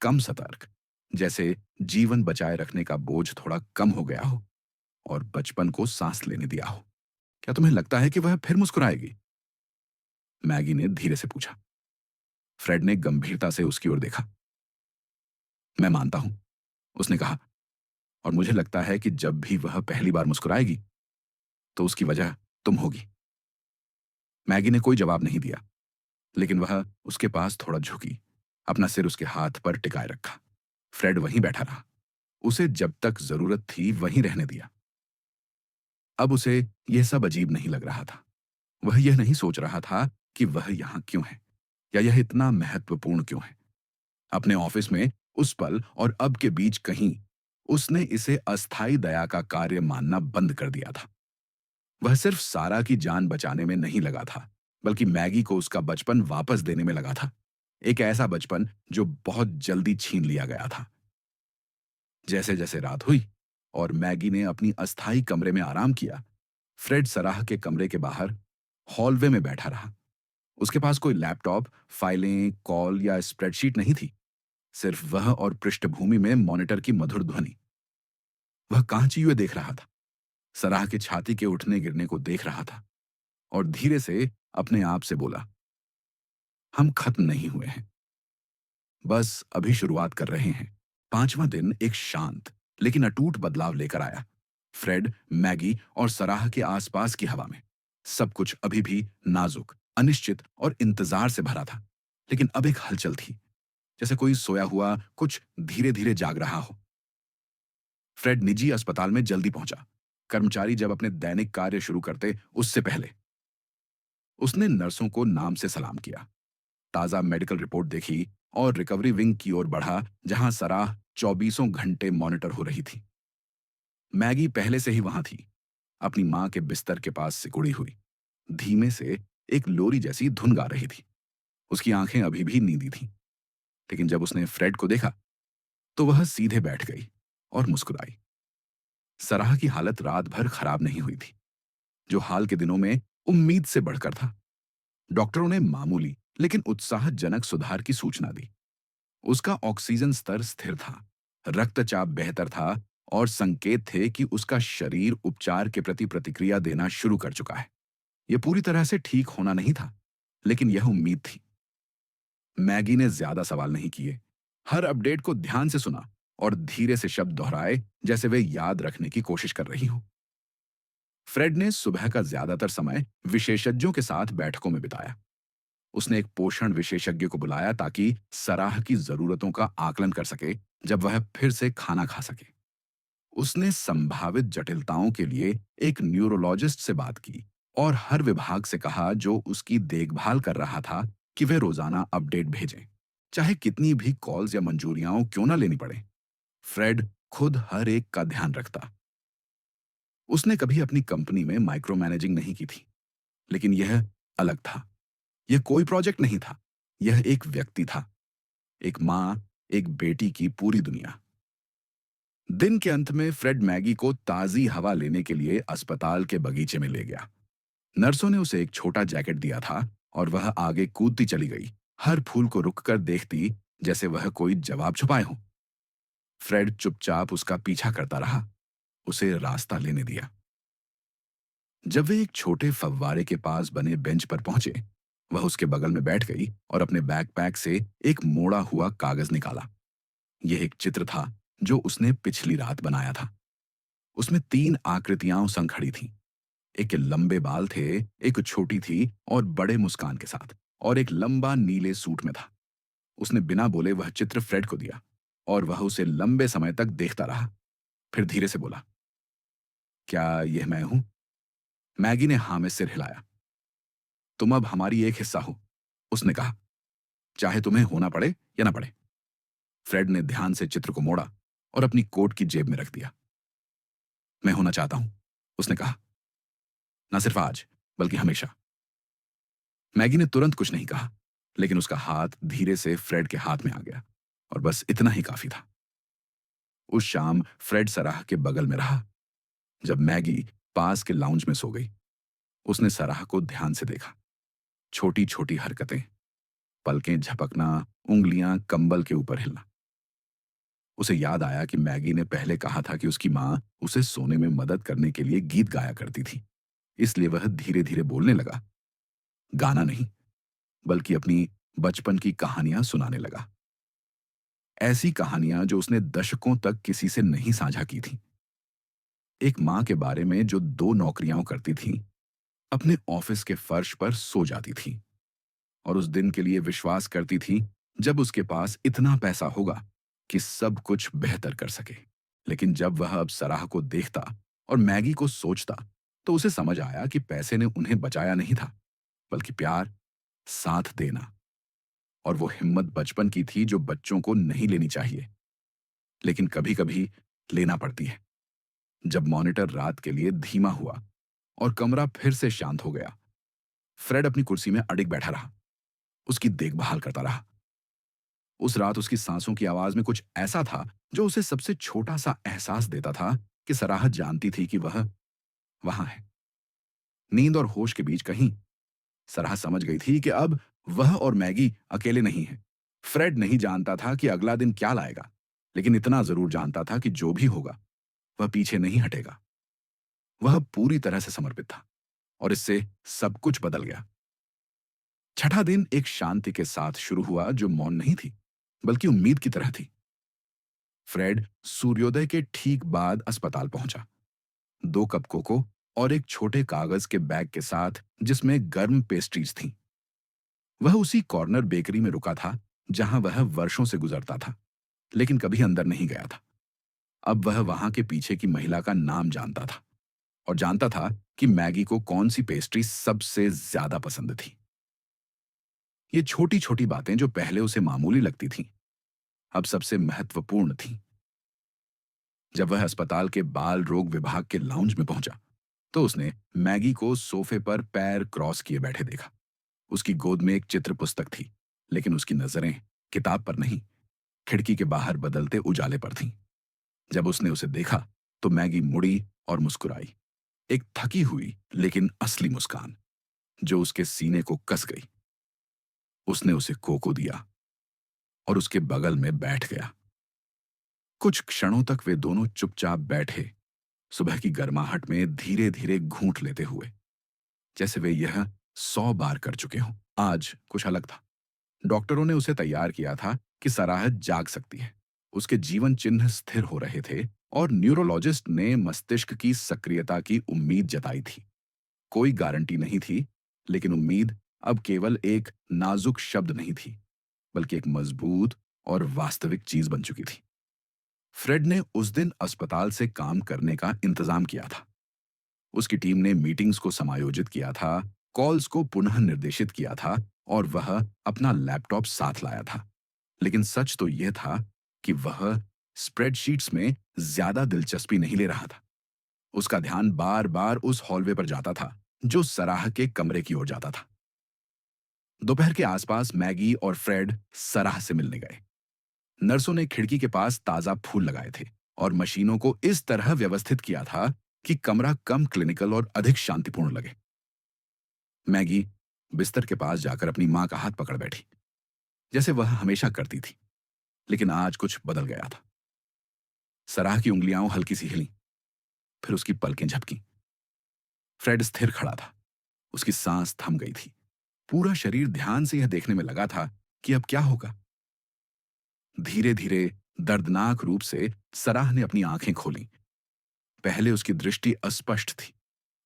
कम सतर्क, जैसे जीवन बचाए रखने का बोझ थोड़ा कम हो गया हो और बचपन को सांस लेने दिया हो। क्या तुम्हें लगता है कि वह फिर मुस्कुराएगी? मैगी ने धीरे से पूछा। फ्रेड ने गंभीरता से उसकी ओर देखा। मैं मानता हूं, उसने कहा, और मुझे लगता है कि जब भी वह पहली बार मुस्कुराएगी तो उसकी वजह तुम होगी। मैगी ने कोई जवाब नहीं दिया, लेकिन वह उसके पास थोड़ा झुकी, अपना सिर उसके हाथ पर टिकाए रखा। फ्रेड वहीं बैठा रहा, उसे जब तक जरूरत थी वहीं रहने दिया। अब उसे यह सब अजीब नहीं लग रहा था। वह यह नहीं सोच रहा था कि वह यहां क्यों है या यह इतना महत्वपूर्ण क्यों है। अपने ऑफिस में उस पल और अब के बीच कहीं उसने इसे अस्थायी दया का कार्य मानना बंद कर दिया था। वह सिर्फ सारा की जान बचाने में नहीं लगा था, बल्कि मैगी को उसका बचपन वापस देने में लगा था। एक ऐसा बचपन जो बहुत जल्दी छीन लिया गया था। जैसे जैसे रात हुई और मैगी ने अपनी अस्थायी कमरे में आराम किया, फ्रेड सराह के कमरे के बाहर हॉलवे में बैठा रहा। उसके पास कोई लैपटॉप, फाइलें, कॉल या स्प्रेडशीट नहीं थी, सिर्फ वह और पृष्ठभूमि में मॉनिटर की मधुर ध्वनि। वह कांची हुए देख रहा था, सराह की छाती के उठने गिरने को देख रहा था और धीरे से अपने आप से बोला, हम खत्म नहीं हुए हैं, बस अभी शुरुआत कर रहे हैं। 5वां दिन एक शांत लेकिन अटूट बदलाव लेकर आया। फ्रेड, मैगी और सराह के आसपास की हवा में सब कुछ अभी भी नाजुक, अनिश्चित और इंतजार से भरा था। लेकिन अब एक हलचल थी, जैसे कोई सोया हुआ कुछ धीरे-धीरे जाग रहा हो। फ्रेड निजी अस्पताल में जल्दी पहुंचा। कर्मचारी जब अपने दैनिक कार्य शुरू करते, उससे पहले उसने नर्सों को नाम से सलाम किया, ताज़ा मेडिकल रिपोर्ट देखी और रिकवरी विंग की ओर बढ़ा, जहां सराह चौबीसों घंटे मॉनिटर हो रही थी। मैगी पहले से ही वहां थी, अपनी मां के बिस्तर के पास सिकुड़ी हुई, धीमे से एक लोरी जैसी धुन गा रही थी। उसकी आंखें अभी भी नींदी थीं, लेकिन जब उसने फ्रेड को देखा, तो वह सीधे बैठ गई और मुस्कुराई। सराह की हालत रात भर खराब नहीं हुई थी, जो हाल के दिनों में उम्मीद से बढ़कर था। डॉक्टरों ने मामूली लेकिन उत्साहजनक सुधार की सूचना दी। उसका ऑक्सीजन स्तर स्थिर था, रक्तचाप बेहतर था और संकेत थे कि उसका शरीर उपचार के प्रति प्रतिक्रिया देना शुरू कर चुका है। यह पूरी तरह से ठीक होना नहीं था, लेकिन यह उम्मीद थी। मैगी ने ज्यादा सवाल नहीं किए, हर अपडेट को ध्यान से सुना और धीरे से शब्द दोहराए, जैसे वे याद रखने की कोशिश कर रही हो। फ्रेड ने सुबह का ज्यादातर समय विशेषज्ञों के साथ बैठकों में बिताया। उसने एक पोषण विशेषज्ञ को बुलाया ताकि सराह की जरूरतों का आकलन कर सके जब वह फिर से खाना खा सके। उसने संभावित जटिलताओं के लिए एक न्यूरोलॉजिस्ट से बात की और हर विभाग से कहा जो उसकी देखभाल कर रहा था कि वे रोजाना अपडेट भेजें, चाहे कितनी भी कॉल्स या मंजूरियां क्यों ना लेनी पड़े। फ्रेड खुद हर एक का ध्यान रखता। उसने कभी अपनी कंपनी में माइक्रो मैनेजिंग नहीं की थी, लेकिन यह अलग था। यह कोई प्रोजेक्ट नहीं था, यह एक व्यक्ति था, एक मां, एक बेटी की पूरी दुनिया। दिन के अंत में फ्रेड मैगी को ताजी हवा लेने के लिए अस्पताल के बगीचे में ले गया। नर्सों ने उसे एक छोटा जैकेट दिया था और वह आगे कूदती चली गई, हर फूल को रुककर देखती, जैसे वह कोई जवाब छुपाए हो। फ्रेड चुपचाप उसका पीछा करता रहा, उसे रास्ता लेने दिया। जब वे एक छोटे फव्वारे के पास बने बेंच पर पहुंचे, वह उसके बगल में बैठ गई और अपने बैकपैक से एक मोड़ा हुआ कागज निकाला। यह एक चित्र था जो उसने पिछली रात बनाया था। उसमें तीन आकृतियां संग खड़ी थीं। एक के लंबे बाल थे, एक छोटी थी और बड़े मुस्कान के साथ, और एक लंबा नीले सूट में था। उसने बिना बोले वह चित्र फ्रेड को दिया और वह उसे लंबे समय तक देखता रहा। फिर धीरे से बोला, क्या यह मैं हूं? मैगी ने हाँ में सिर हिलाया। तुम अब हमारी एक हिस्सा हो, उसने कहा, चाहे तुम्हें होना पड़े या ना पड़े। फ्रेड ने ध्यान से चित्र को मोड़ा और अपनी कोट की जेब में रख दिया। मैं होना चाहता हूं, उसने कहा, ना सिर्फ आज, बल्कि हमेशा। मैगी ने तुरंत कुछ नहीं कहा, लेकिन उसका हाथ धीरे से फ्रेड के हाथ में आ गया और बस इतना ही काफी था। उस शाम फ्रेड सराह के बगल में रहा। जब मैगी पास के लाउंज में सो गई, उसने सराह को ध्यान से देखा। छोटी छोटी हरकतें, पलकें झपकना, उंगलियां कंबल के ऊपर हिलना। उसे याद आया कि मैगी ने पहले कहा था कि उसकी मां उसे सोने में मदद करने के लिए गीत गाया करती थी। इसलिए वह धीरे धीरे बोलने लगा, गाना नहीं, बल्कि अपनी बचपन की कहानियां सुनाने लगा। ऐसी कहानियां जो उसने दशकों तक किसी से नहीं साझा की थी। एक मां के बारे में जो दो नौकरियां करती थी, अपने ऑफिस के फर्श पर सो जाती थी और उस दिन के लिए विश्वास करती थी जब उसके पास इतना पैसा होगा कि सब कुछ बेहतर कर सके। लेकिन जब वह अब सराह को देखता और मैगी को सोचता, तो उसे समझ आया कि पैसे ने उन्हें बचाया नहीं था, बल्कि प्यार, साथ देना और वो हिम्मत बचपन की थी जो बच्चों को नहीं लेनी चाहिए, लेकिन कभी कभी लेना पड़ती है। जब मॉनिटर रात के लिए धीमा हुआ और कमरा फिर से शांत हो गया, फ्रेड अपनी कुर्सी में अडिग बैठा रहा, उसकी देखभाल करता रहा। उस रात उसकी सांसों की आवाज में कुछ ऐसा था जो उसे सबसे छोटा सा एहसास देता था कि सराह जानती थी कि वह वहां है। नींद और होश के बीच कहीं सराह समझ गई थी कि अब वह और मैगी अकेले नहीं हैं। फ्रेड नहीं जानता था कि अगला दिन क्या लाएगा, लेकिन इतना जरूर जानता था कि जो भी होगा, वह पीछे नहीं हटेगा। वह पूरी तरह से समर्पित था और इससे सब कुछ बदल गया। छठा दिन एक शांति के साथ शुरू हुआ जो मौन नहीं थी, बल्कि उम्मीद की तरह थी। फ्रेड सूर्योदय के ठीक बाद अस्पताल पहुंचा। 2 कप कोको और एक छोटे कागज के बैग के साथ जिसमें गर्म पेस्ट्रीज थीं। वह उसी कॉर्नर बेकरी में रुका था जहां वह वर्षों से गुजरता था, लेकिन कभी अंदर नहीं गया था। अब वह वहां के पीछे की महिला का नाम जानता था और जानता था कि मैगी को कौन सी पेस्ट्री सबसे ज्यादा पसंद थी। ये छोटी छोटी बातें जो पहले उसे मामूली लगती थीं, अब सबसे महत्वपूर्ण थीं। जब वह अस्पताल के बाल रोग विभाग के लाउंज में पहुंचा, तो उसने मैगी को सोफे पर पैर क्रॉस किए बैठे देखा। उसकी गोद में एक चित्र पुस्तक थी, लेकिन उसकी नजरें किताब पर नहीं, खिड़की के बाहर बदलते उजाले पर थीं। जब उसने उसे देखा, तो मैगी मुड़ी और मुस्कुराई, एक थकी हुई लेकिन असली मुस्कान जो उसके सीने को कस गई। उसने उसे कोको दिया और उसके बगल में बैठ गया। कुछ क्षणों तक वे दोनों चुपचाप बैठे, सुबह की गर्माहट में धीरे धीरे घूंट लेते हुए, जैसे वे यह 100 बार कर चुके हों। आज कुछ अलग था। डॉक्टरों ने उसे तैयार किया था कि सराहत जाग सकती है। उसके जीवन चिन्ह स्थिर हो रहे थे और न्यूरोलॉजिस्ट ने मस्तिष्क की सक्रियता की उम्मीद जताई थी। कोई गारंटी नहीं थी, लेकिन उम्मीद अब केवल एक नाजुक शब्द नहीं थी, बल्कि एक मजबूत और वास्तविक चीज बन चुकी थी। फ्रेड ने उस दिन अस्पताल से काम करने का इंतजाम किया था। उसकी टीम ने मीटिंग्स को समायोजित किया था, कॉल्स को पुनः निर्देशित किया था और वह अपना लैपटॉप साथ लाया था। लेकिन सच तो यह था कि वह स्प्रेडशीट्स में ज्यादा दिलचस्पी नहीं ले रहा था। उसका ध्यान बार बार उस हॉलवे पर जाता था जो सराह के कमरे की ओर जाता था। दोपहर के आसपास मैगी और फ्रेड सराह से मिलने गए। नर्सों ने खिड़की के पास ताजा फूल लगाए थे और मशीनों को इस तरह व्यवस्थित किया था कि कमरा कम क्लिनिकल और अधिक शांतिपूर्ण लगे। मैगी बिस्तर के पास जाकर अपनी मां का हाथ पकड़ बैठी, जैसे वह हमेशा करती थी, लेकिन आज कुछ बदल गया था। सराह की उंगलियां हल्की सी हिली, फिर उसकी पलकें झपकी। फ्रेड स्थिर खड़ा था, उसकी सांस थम गई थी। पूरा शरीर ध्यान से यह देखने में लगा था कि अब क्या होगा। धीरे धीरे, दर्दनाक रूप से सराह ने अपनी आंखें खोली। पहले उसकी दृष्टि अस्पष्ट थी,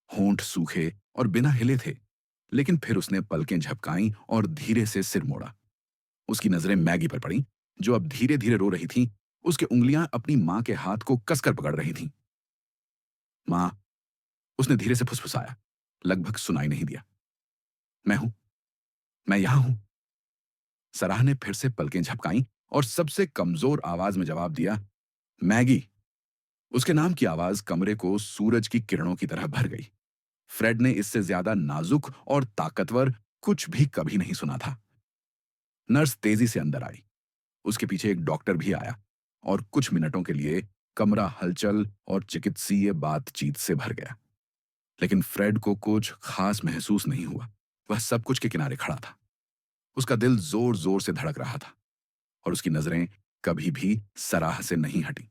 होंठ सूखे और बिना हिले थे, लेकिन फिर उसने पलकें झपकाईं और धीरे से सिर मोड़ा। उसकी नजरें मैगी पर पड़ीं, जो अब धीरे धीरे रो रही थी। उसकी उंगलियां अपनी मां के हाथ को कसकर पकड़ रही थीं। मां, उसने धीरे से फुसफुसाया, लगभग सुनाई नहीं दिया। मैं हूं, मैं यहां हूं। सराह ने फिर से पलकें झपकाईं और सबसे कमजोर आवाज में जवाब दिया, मैगी। उसके नाम की आवाज कमरे को सूरज की किरणों की तरह भर गई। फ्रेड ने इससे ज्यादा नाजुक और ताकतवर कुछ भी कभी नहीं सुना था। नर्स तेजी से अंदर आई, उसके पीछे एक डॉक्टर भी आया और कुछ मिनटों के लिए कमरा हलचल और चिकित्सीय बातचीत से भर गया। लेकिन फ्रेड को कुछ खास महसूस नहीं हुआ। वह सब कुछ के किनारे खड़ा था। उसका दिल जोर जोर से धड़क रहा था और उसकी नजरें कभी भी सराह से नहीं हटी।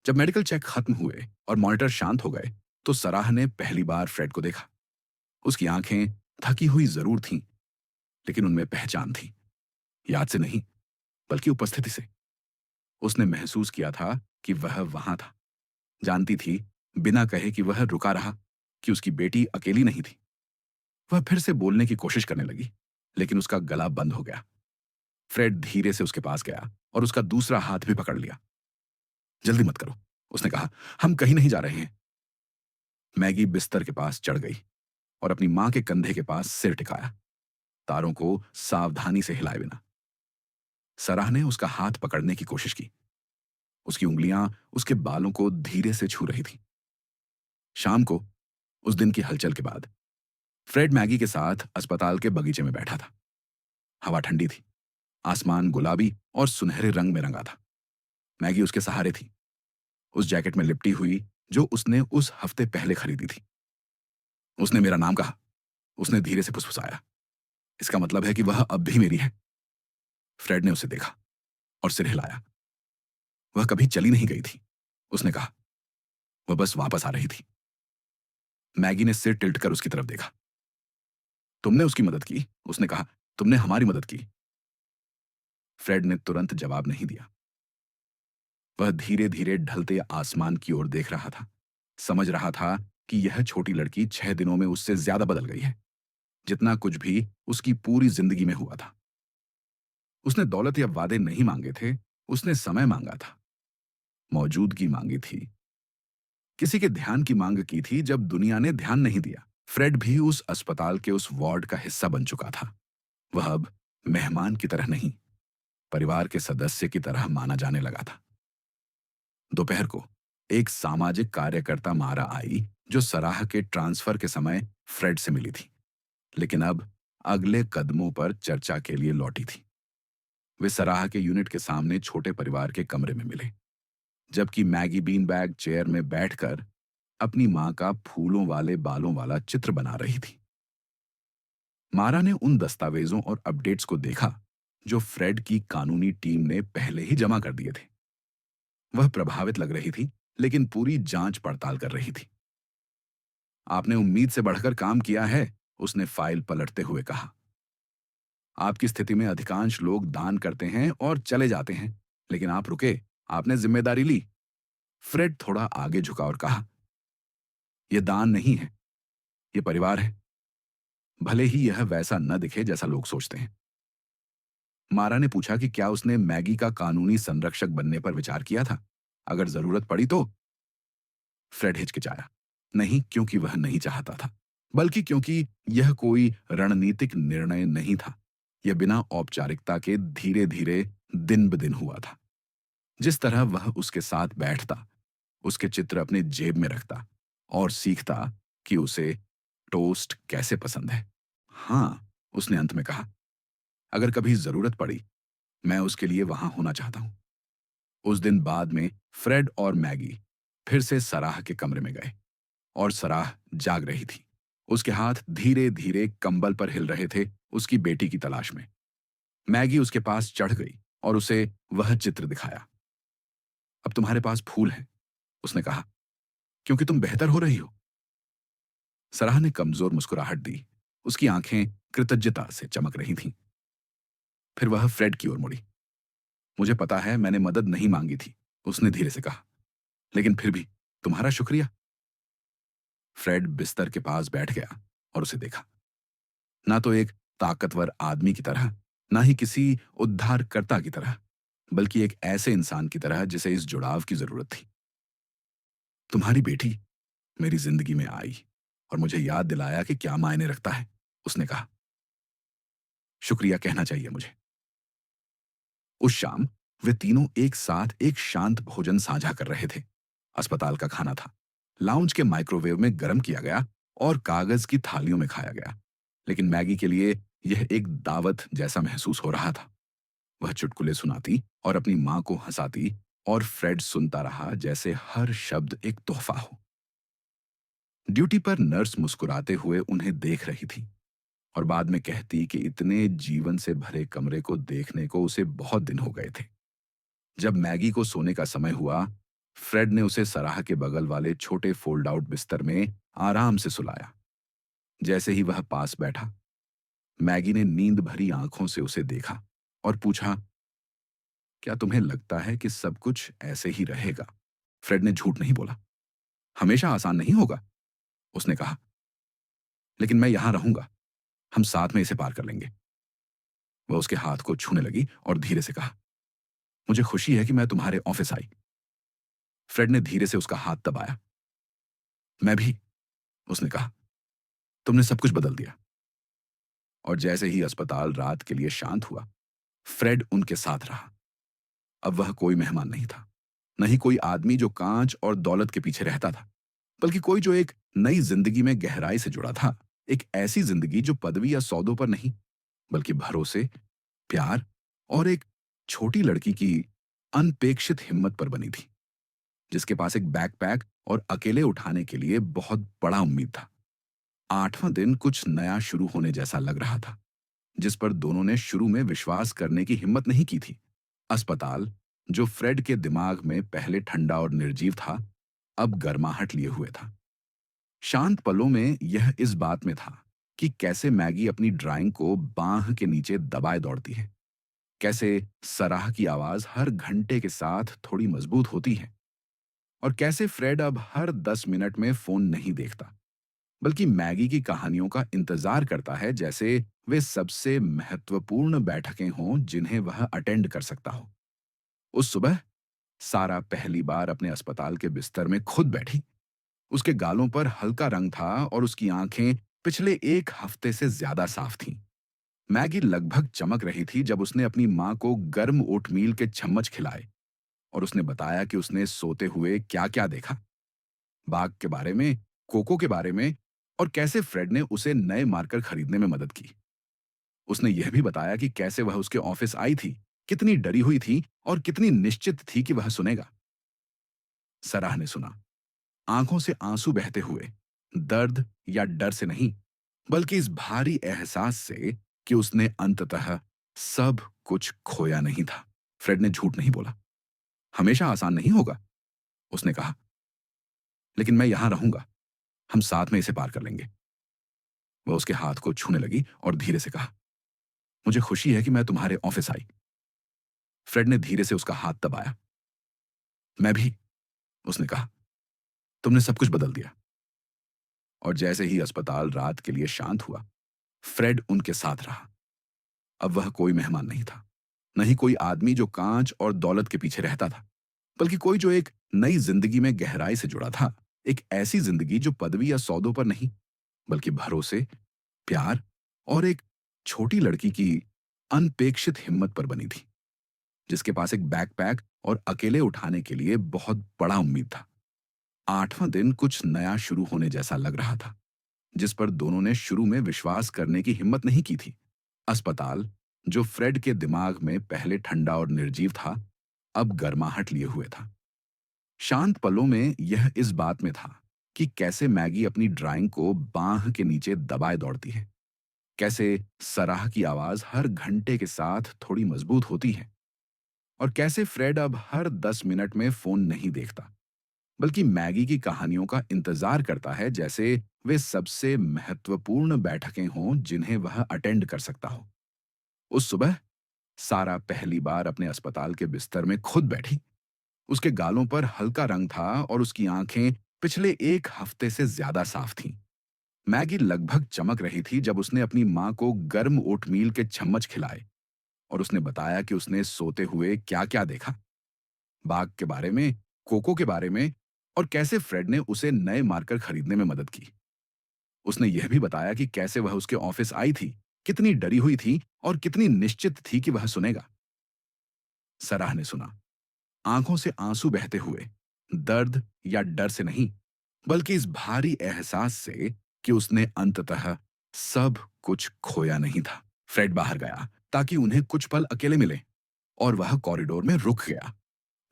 जब मेडिकल चेक खत्म हुए और मॉनिटर शांत हो गए, तो सराह ने पहली बार फ्रेड को देखा। उसकी आंखें थकी हुई जरूर थीं, लेकिन उनमें पहचान थी। याद से नहीं, बल्कि उपस्थिति से। उसने महसूस किया था कि वह वहां था। जानती थी, बिना कहे कि वह रुका रहा, कि उसकी बेटी अकेली नहीं थी। वह फिर से बोलने की कोशिश करने लगी, लेकिन उसका गला बंद हो गया। फ्रेड धीरे से उसके पास गया और उसका दूसरा हाथ भी पकड़ लिया। जल्दी मत करो, उसने कहा, हम कहीं नहीं जा रहे हैं। मैगी बिस्तर के पास चढ़ गई और अपनी मां के कंधे के पास सिर टिकाया, तारों को सावधानी से हिलाए बिना। सराह ने उसका हाथ पकड़ने की कोशिश की। उसकी उंगलियां उसके बालों को धीरे से छू रही थी। शाम को, उस दिन की हलचल के बाद, फ्रेड मैगी के साथ अस्पताल के बगीचे में बैठा था। हवा ठंडी थी, आसमान गुलाबी और सुनहरे रंग में रंगा था। मैगी उसके सहारे थी, उस जैकेट में लिपटी हुई जो उसने उस हफ्ते पहले खरीदी थी। उसने मेरा नाम कहा, उसने धीरे से फुसफुसाया। इसका मतलब है कि वह अब भी मेरी है। फ्रेड ने उसे देखा और सिर हिलाया। वह कभी चली नहीं गई थी, उसने कहा, वह बस वापस आ रही थी। मैगी ने सिर टिल्ट कर उसकी तरफ देखा। तुमने उसकी मदद की, उसने कहा, तुमने हमारी मदद की। फ्रेड ने तुरंत जवाब नहीं दिया। वह धीरे धीरे ढलते आसमान की ओर देख रहा था, समझ रहा था कि यह छोटी लड़की 6 दिनों में उससे ज्यादा बदल गई है, जितना कुछ भी उसकी पूरी जिंदगी में हुआ था। उसने दौलत या वादे नहीं मांगे थे, उसने समय मांगा था, मौजूदगी मांगी थी, किसी के ध्यान की मांग की थी जब दुनिया ने ध्यान नहीं दिया। फ्रेड भी उस अस्पताल के उस वार्ड का हिस्सा बन चुका था। वह अब मेहमान की तरह नहीं, परिवार के सदस्य की तरह माना जाने लगा था। दोपहर को एक सामाजिक कार्यकर्ता मारा आई, जो सराह के ट्रांसफर के समय फ्रेड से मिली थी, लेकिन अब अगले कदमों पर चर्चा के लिए लौटी थी। वे सराह के यूनिट के सामने छोटे परिवार के कमरे में मिले, जबकि मैगी बीन बैग चेयर में बैठकर अपनी मां का फूलों वाले बालों वाला चित्र बना रही थी। मारा ने उन दस्तावेजों और अपडेट्स को देखा जो फ्रेड की कानूनी टीम ने पहले ही जमा कर दिए थे। वह प्रभावित लग रही थी, लेकिन पूरी जांच पड़ताल कर रही थी। आपने उम्मीद से बढ़कर काम किया है, उसने फाइल पलटते हुए कहा। आपकी स्थिति में अधिकांश लोग दान करते हैं और चले जाते हैं, लेकिन आप रुके, आपने जिम्मेदारी ली। फ्रेड थोड़ा आगे झुका और कहा, यह दान नहीं है, यह परिवार है, भले ही यह वैसा न दिखे जैसा लोग सोचते हैं। मारा ने पूछा कि क्या उसने मैगी का कानूनी संरक्षक बनने पर विचार किया था, अगर जरूरत पड़ी तो। फ्रेड हिचकिचाया, नहीं क्योंकि वह नहीं चाहता था, बल्कि क्योंकि यह कोई रणनीतिक निर्णय नहीं था। यह बिना औपचारिकता के धीरे धीरे दिन ब दिन हुआ था। जिस तरह वह उसके साथ बैठता, उसके चित्र अपने जेब में रखता और सीखता कि उसे टोस्ट कैसे पसंद है। हाँ, उसने अंत में कहा, अगर कभी जरूरत पड़ी, मैं उसके लिए वहां होना चाहता हूं। उस दिन बाद में फ्रेड और मैगी फिर से सराह के कमरे में गए, और सराह जाग रही थी। उसके हाथ धीरे धीरे कंबल पर हिल रहे थे, उसकी बेटी की तलाश में। मैगी उसके पास चढ़ गई और उसे वह चित्र दिखाया। अब तुम्हारे पास फूल हैं, उसने कहा, क्योंकि तुम बेहतर हो रही हो। सराह ने कमजोर मुस्कुराहट दी, उसकी आंखें कृतज्ञता से चमक रही थीं। फिर वह फ्रेड की ओर मुड़ी। मुझे पता है मैंने मदद नहीं मांगी थी, उसने धीरे से कहा, लेकिन फिर भी तुम्हारा शुक्रिया। फ्रेड बिस्तर के पास बैठ गया और उसे देखा। ना तो एक ताकतवर आदमी की तरह, ना ही किसी उद्धारकर्ता की तरह, बल्कि एक ऐसे इंसान की तरह जिसे इस जुड़ाव की जरूरत थी। तुम्हारी बेटी मेरी जिंदगी में आई और मुझे याद दिलाया कि क्या मायने रखता है, उसने कहा। शुक्रिया कहना चाहिए मुझे। उस शाम वे तीनों एक साथ एक शांत भोजन साझा कर रहे थे। अस्पताल का खाना था, लाउंज के माइक्रोवेव में गर्म किया गया और कागज की थालियों में खाया गया। लेकिन मैगी के लिए यह एक दावत जैसा महसूस हो रहा था। वह चुटकुले सुनाती और अपनी मां को हंसाती, और फ्रेड सुनता रहा जैसे हर शब्द एक तोहफा हो। ड्यूटी पर नर्स मुस्कुराते हुए उन्हें देख रही थी और बाद में कहती कि इतने जीवन से भरे कमरे को देखने को उसे बहुत दिन हो गए थे। जब मैगी को सोने का समय हुआ, फ्रेड ने उसे सराह के बगल वाले छोटे फोल्ड आउट बिस्तर में आराम से सुलाया। जैसे ही वह पास बैठा, मैगी ने नींद भरी आंखों से उसे देखा और पूछा, क्या तुम्हें लगता है कि सब कुछ ऐसे ही रहेगा? फ्रेड ने झूठ नहीं बोला। हमेशा आसान नहीं होगा, उसने कहा, लेकिन मैं यहां रहूंगा, हम साथ में इसे पार कर लेंगे। वह उसके हाथ को छूने लगी और धीरे से कहा, मुझे खुशी है कि मैं तुम्हारे ऑफिस आई। फ्रेड ने धीरे से उसका हाथ दबाया। मैं भी, उसने कहा, तुमने सब कुछ बदल दिया। और जैसे ही अस्पताल रात के लिए शांत हुआ, फ्रेड उनके साथ रहा। अब वह कोई मेहमान नहीं था, न ही कोई आदमी जो कांच और दौलत के पीछे रहता था, बल्कि कोई जो एक नई जिंदगी में गहराई से जुड़ा था। एक ऐसी जिंदगी जो पदवी या सौदों पर नहीं, बल्कि भरोसे, प्यार और एक छोटी लड़की की अनपेक्षित हिम्मत पर बनी थी, जिसके पास एक बैकपैक और अकेले उठाने के लिए बहुत बड़ा उम्मीद था। 8वां दिन कुछ नया शुरू होने जैसा लग रहा था, जिस पर दोनों ने शुरू में विश्वास करने की हिम्मत नहीं की थी। अस्पताल, जो फ्रेड के दिमाग में पहले ठंडा और निर्जीव था, अब गर्माहट लिए हुए था। शांत पलों में यह इस बात में था कि कैसे मैगी अपनी ड्राइंग को बांह के नीचे दबाए दौड़ती है, कैसे सराह की आवाज हर घंटे के साथ थोड़ी मजबूत होती है। और कैसे फ्रेड अब हर 10 मिनट में फोन नहीं देखता, बल्कि मैगी की कहानियों का इंतजार करता है, जैसे वे सबसे महत्वपूर्ण बैठकें हों जिन्हें वह अटेंड कर सकता हो। उस सुबह सारा पहली बार अपने अस्पताल के बिस्तर में खुद बैठी। उसके गालों पर हल्का रंग था और उसकी आंखें पिछले एक हफ्ते से ज्यादा साफ थीं। मैगी लगभग चमक रही थी जब उसने अपनी माँ को गर्म ओटमील के चम्मच खिलाए और उसने बताया कि उसने सोते हुए क्या-क्या देखा। बाग के बारे में, कोको के बारे में, और कैसे फ्रेड ने उसे नए मार्कर खरीदने में मदद की। उसने यह भी बताया कि कैसे वह उसके ऑफिस आई थी, कितनी डरी हुई थी और कितनी निश्चित थी कि वह सुनेगा। सराह ने सुना, आंखों से आंसू बहते हुए, दर्द या डर से नहीं, बल्कि इस भारी एहसास से कि उसने अंततः सब कुछ खोया नहीं था। फ्रेड ने झूठ नहीं बोला। हमेशा आसान नहीं होगा, उसने कहा, लेकिन मैं यहां रहूंगा। हम साथ में इसे पार कर लेंगे। वह उसके हाथ को छूने लगी और धीरे से कहा, मुझे खुशी है कि मैं तुम्हारे ऑफिस आई। फ्रेड ने धीरे से उसका हाथ दबाया। मैं भी, उसने कहा, तुमने सब कुछ बदल दिया। और जैसे ही अस्पताल रात के लिए शांत हुआ, फ्रेड उनके साथ रहा। अब वह कोई मेहमान नहीं था, नहीं कोई आदमी जो कांच और दौलत के पीछे रहता था, बल्कि कोई जो एक नई जिंदगी में गहराई से जुड़ा था। एक ऐसी जिंदगी जो पदवी या सौदों पर नहीं, बल्कि भरोसे, प्यार और एक छोटी लड़की की अनपेक्षित हिम्मत पर बनी थी, जिसके पास एक बैकपैक और अकेले उठाने के लिए बहुत बड़ा उम्मीद था। 8वां दिन कुछ नया शुरू होने जैसा लग रहा था, जिस पर दोनों ने शुरू में विश्वास करने की हिम्मत नहीं की थी। अस्पताल, जो फ्रेड के दिमाग में पहले ठंडा और निर्जीव था, अब गर्माहट लिए हुए था। शांत पलों में यह इस बात में था कि कैसे मैगी अपनी ड्राइंग को बांह के नीचे दबाए दौड़ती है, कैसे सराह की आवाज हर घंटे के साथ थोड़ी मजबूत होती है, और कैसे फ्रेड अब हर 10 मिनट में फोन नहीं देखता, बल्कि मैगी की कहानियों का इंतजार करता है, जैसे वे सबसे महत्वपूर्ण बैठकें हों जिन्हें वह अटेंड कर सकता हो। उस सुबह सारा पहली बार अपने अस्पताल के बिस्तर में खुद बैठी। उसके गालों पर हल्का रंग था और उसकी आंखें पिछले एक हफ्ते से ज्यादा साफ थीं। मैगी लगभग चमक रही थी जब उसने अपनी माँ को गर्म ओटमील के चम्मच खिलाए और उसने बताया कि उसने सोते हुए क्या-क्या देखा। बाग के बारे में, कोको के बारे में, और कैसे फ्रेड ने उसे नए मार्कर खरीदने में मदद की। उसने यह भी बताया कि कैसे वह उसके ऑफिस आई थी, कितनी डरी हुई थी और कितनी निश्चित थी कि वह सुनेगा। सराह ने सुना, आंखों से आंसू बहते हुए, दर्द या डर से नहीं, बल्कि इस भारी एहसास से कि उसने अंततः सब कुछ खोया नहीं था। फ्रेड बाहर गया ताकि उन्हें कुछ पल अकेले मिले, और वह कॉरिडोर में रुक गया,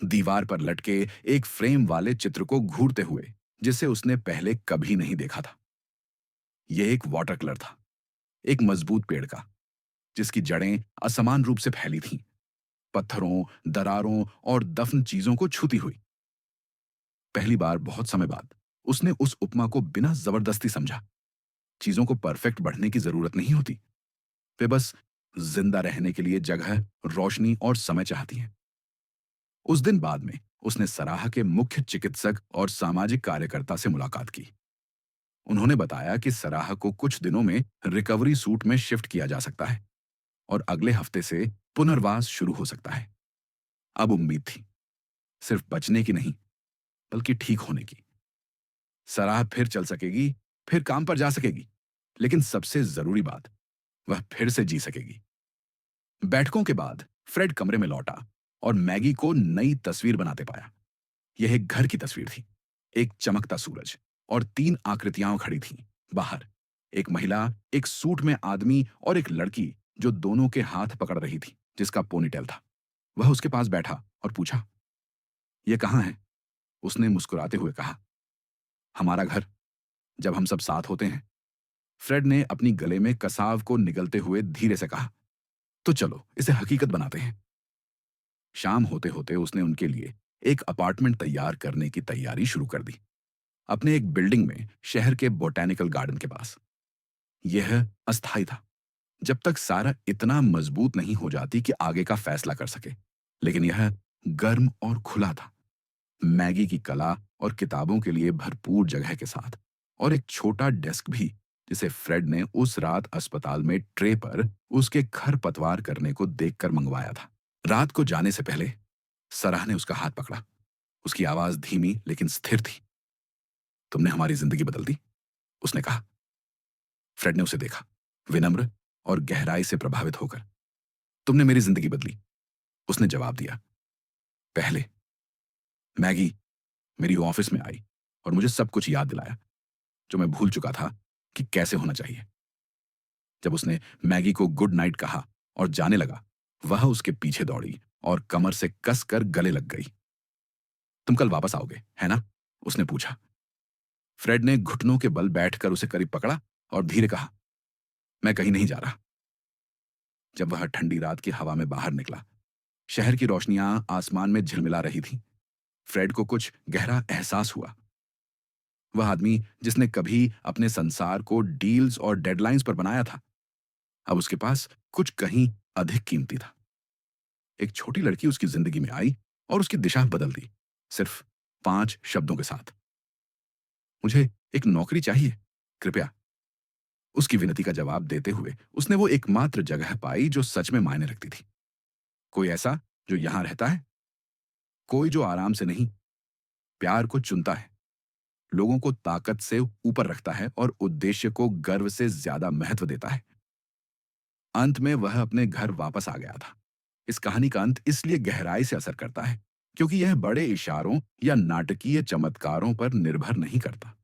दीवार पर लटके एक फ्रेम वाले चित्र को घूरते हुए, जिसे उसने पहले कभी नहीं देखा था। यह एक वाटर कलर था, एक मजबूत पेड़ का, जिसकी जड़ें असमान रूप से फैली थीं, पत्थरों, दरारों और दफन चीजों को छूती हुई। पहली बार बहुत समय बाद उसने उस उपमा को बिना जबरदस्ती समझा। चीजों को परफेक्ट बढ़ने की जरूरत नहीं होती, वे बस जिंदा रहने के लिए जगह, रोशनी और समय चाहती हैं। उस दिन बाद में उसने सराह के मुख्य चिकित्सक और सामाजिक कार्यकर्ता से मुलाकात की। उन्होंने बताया कि सराह को कुछ दिनों में रिकवरी सूट में शिफ्ट किया जा सकता है और अगले हफ्ते से पुनर्वास शुरू हो सकता है। अब उम्मीद थी, सिर्फ बचने की नहीं, बल्कि ठीक होने की। सराह फिर चल सकेगी, फिर काम पर जा सकेगी, लेकिन सबसे जरूरी बात, वह फिर से जी सकेगी। बैठकों के बाद फ्रेड कमरे में लौटा और मैगी को नई तस्वीर बनाते पाया। यह एक घर की तस्वीर थी, एक चमकता सूरज और 3 आकृतियां खड़ी थीं बाहर। एक महिला, एक सूट में आदमी और एक लड़की जो दोनों के हाथ पकड़ रही थी, जिसका पोनीटेल था। वह उसके पास बैठा और पूछा, यह कहाँ है? उसने मुस्कुराते हुए कहा, हमारा घर, जब हम सब साथ होते हैं। फ्रेड ने अपनी गले में कसाव को निगलते हुए धीरे से कहा, तो चलो इसे हकीकत बनाते हैं। शाम होते होते उसने उनके लिए एक अपार्टमेंट तैयार करने की तैयारी शुरू कर दी, अपने एक बिल्डिंग में, शहर के बोटैनिकल गार्डन के पास। यह अस्थायी था, जब तक सारा इतना मजबूत नहीं हो जाती कि आगे का फैसला कर सके, लेकिन यह गर्म और खुला था। मैगी की कला और किताबों के लिए भरपूर जगह के साथ, और एक छोटा डेस्क भी, जिसे फ्रेड ने उस रात अस्पताल में ट्रे पर उसके खरपतवार करने को देखकर मंगवाया था। रात को जाने से पहले सराह ने उसका हाथ पकड़ा। उसकी आवाज धीमी लेकिन स्थिर थी। तुमने हमारी जिंदगी बदल दी, उसने कहा। फ्रेड ने उसे देखा, विनम्र और गहराई से प्रभावित होकर। तुमने मेरी जिंदगी बदली, उसने जवाब दिया। पहले मैगी मेरी ऑफिस में आई और मुझे सब कुछ याद दिलाया जो मैं भूल चुका था कि कैसे होना चाहिए। जब उसने मैगी को गुड नाइट कहा और जाने लगा, वह उसके पीछे दौड़ी और कमर से कसकर गले लग गई। तुम कल वापस आओगे, है ना? उसने पूछा। फ्रेड ने घुटनों के बल बैठकर उसे करीब पकड़ा और धीरे कहा, मैं कहीं नहीं जा रहा। जब वह ठंडी रात की हवा में बाहर निकला, शहर की रोशनियां आसमान में झिलमिला रही थीं। फ्रेड को कुछ गहरा एहसास हुआ। वह आदमी जिसने कभी अपने संसार को डील्स और डेडलाइंस पर बनाया था, अब उसके पास कुछ कहीं अधिक कीमती था। एक छोटी लड़की उसकी जिंदगी में आई और उसकी दिशा बदल दी, सिर्फ 5 शब्दों के साथ। मुझे एक नौकरी चाहिए, कृपया। उसकी विनती का जवाब देते हुए उसने वो एकमात्र जगह पाई जो सच में मायने रखती थी। कोई ऐसा जो यहां रहता है, कोई जो आराम से नहीं, प्यार को चुनता है, लोगों को ताकत से ऊपर रखता है और उद्देश्य को गर्व से ज्यादा महत्व देता है। अंत में वह अपने घर वापस आ गया था। इस कहानी का अंत इसलिए गहराई से असर करता है क्योंकि यह बड़े इशारों या नाटकीय चमत्कारों पर निर्भर नहीं करता।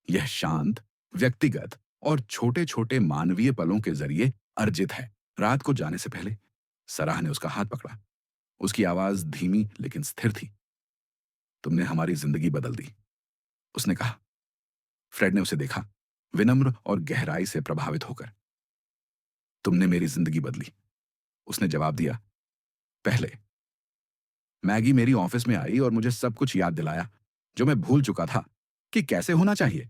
यह शांत, व्यक्तिगत और छोटे छोटे मानवीय पलों के जरिए अर्जित है। रात को जाने से पहले सराह ने उसका हाथ पकड़ा। उसकी आवाज धीमी लेकिन स्थिर थी। तुमने हमारी जिंदगी बदल दी, उसने कहा। फ्रेड ने उसे देखा, विनम्र और गहराई से प्रभावित होकर। तुमने मेरी जिंदगी बदली, उसने जवाब दिया। पहले मैगी मेरी ऑफिस में आई और मुझे सब कुछ याद दिलाया जो मैं भूल चुका था कि कैसे होना चाहिए।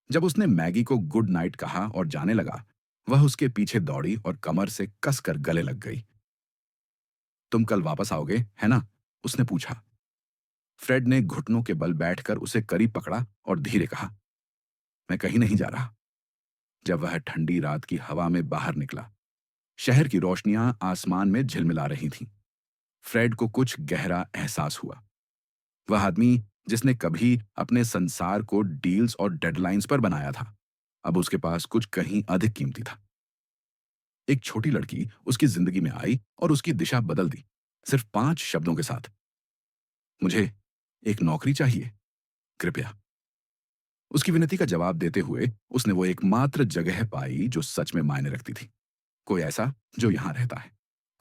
जब उसने मैगी को गुड नाइट कहा और जाने लगा, वह उसके पीछे दौड़ी और कमर से कसकर गले लग गई। तुम कल वापस आओगे, है ना? उसने पूछा। फ्रेड ने घुटनों के बल बैठकर उसे करीब पकड़ा और धीरे कहा, मैं कहीं नहीं जा रहा। जब वह ठंडी रात की हवा में बाहर निकला, शहर की रोशनियां आसमान में झिलमिला रही थीं। फ्रेड को कुछ गहरा एहसास हुआ। वह आदमी जिसने कभी अपने संसार को डील्स और डेडलाइंस पर बनाया था, अब उसके पास कुछ कहीं अधिक कीमती था। एक छोटी लड़की उसकी जिंदगी में आई और उसकी दिशा बदल दी, सिर्फ 5 शब्दों के साथ। मुझे एक नौकरी चाहिए, कृपया। उसकी विनती का जवाब देते हुए उसने वो एकमात्र जगह पाई जो सच में मायने रखती थी। कोई ऐसा जो यहां रहता है,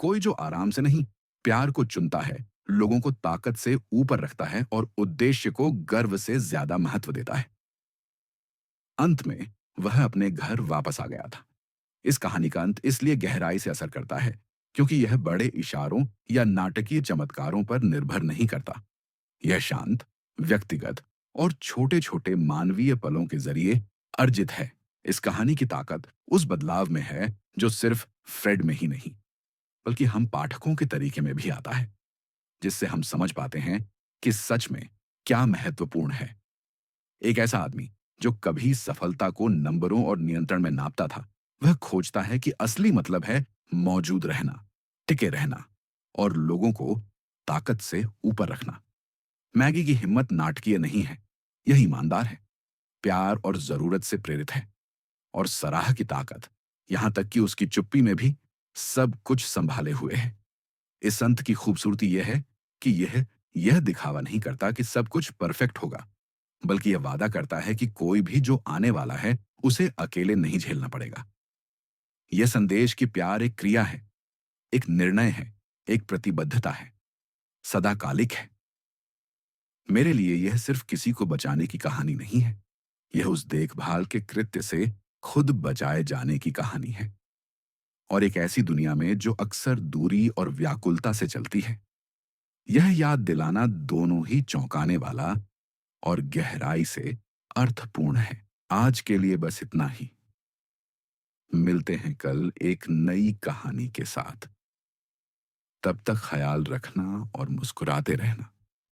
कोई जो आराम से नहीं, प्यार को चुनता है, लोगों को ताकत से ऊपर रखता है और उद्देश्य को गर्व से ज्यादा महत्व देता है। अंत में वह अपने घर वापस आ गया था। इस कहानी का अंत इसलिए गहराई से असर करता है क्योंकि यह बड़े इशारों या नाटकीय चमत्कारों पर निर्भर नहीं करता। यह शांत, व्यक्तिगत और छोटे छोटे मानवीय पलों के जरिए अर्जित है। इस कहानी की ताकत उस बदलाव में है जो सिर्फ फ्रेड में ही नहीं, बल्कि हम पाठकों के तरीके में भी आता है, जिससे हम समझ पाते हैं कि सच में क्या महत्वपूर्ण है। एक ऐसा आदमी जो कभी सफलता को नंबरों और नियंत्रण में नापता था, वह खोजता है कि असली मतलब है मौजूद रहना, टिके रहना और लोगों को ताकत से ऊपर रखना। मैगी की हिम्मत नाटकीय नहीं है, यह ईमानदार है, प्यार और जरूरत से प्रेरित है। और सराह की ताकत, यहां तक कि उसकी चुप्पी में भी सब कुछ संभाले हुए है। इस संत की खूबसूरती यह है कि यह दिखावा नहीं करता कि सब कुछ परफेक्ट होगा, बल्कि यह वादा करता है कि कोई भी जो आने वाला है उसे अकेले नहीं झेलना पड़ेगा। यह संदेश कि प्यार एक क्रिया है, एक निर्णय है, एक प्रतिबद्धता है, सदाकालिक है। मेरे लिए यह सिर्फ किसी को बचाने की कहानी नहीं है, यह उस देखभाल के कृत्य से खुद बचाए जाने की कहानी है। और एक ऐसी दुनिया में जो अक्सर दूरी और व्याकुलता से चलती है, यह याद दिलाना दोनों ही चौंकाने वाला और गहराई से अर्थपूर्ण है। आज के लिए बस इतना ही। मिलते हैं कल एक नई कहानी के साथ। तब तक ख्याल रखना और मुस्कुराते रहना।